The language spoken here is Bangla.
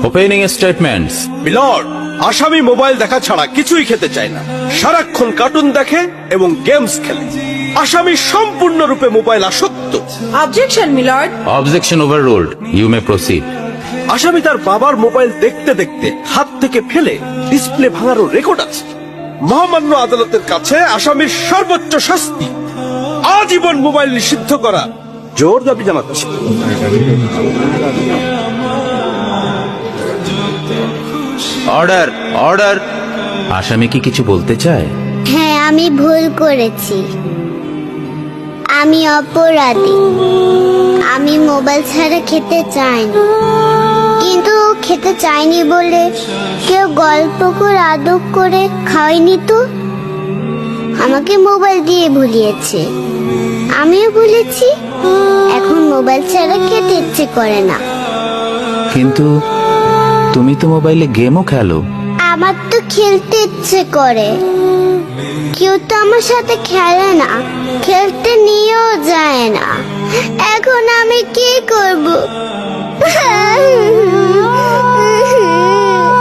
Opening statements. মিলর্ড, আসামি মোবাইল দেখা ছাড়া কিছুই খেতে চায় না, সারাক্ষণ কার্টুন দেখে এবং গেমস খেলে। আসামি সম্পূর্ণরূপে মোবাইল আসক্ত। Objection milord. Objection overruled, you may proceed. আসামি তার বাবার মোবাইল দেখতে দেখতে হাত থেকে ফেলে ডিসপ্লে ভাঙারও রেকর্ড আছে। মহামান্য আদালতের কাছে আসামির সর্বোচ্চ শাস্তি আজীবন মোবাইল নিষিদ্ধ করা জোর দাবি জানাচ্ছে। Order, order. আসামি কি কিছু বলতে চায়? হ্যাঁ, আমি ভুল করেছি, আমি অপরাধী। আমি মোবাইল ছাড়া খেতে চাইনি, কিন্তু খেতে চাইনি বলে কেউ গল্প করে আদর করে খাওয়াইনি তো, আমাকে মোবাইল দিয়ে ভুলিয়েছে, আমিও ভুলেছি। এখন মোবাইল ছাড়া খেতে ইচ্ছে করে না। কিন্তু তুমি তো মোবাইলে গেমও খেলো। আমার তো খেলতে ইচ্ছে করে, কেউ তো আমার সাথে খেলে না, খেলতে নিয়েও যায় না। এখন আমি কি করব?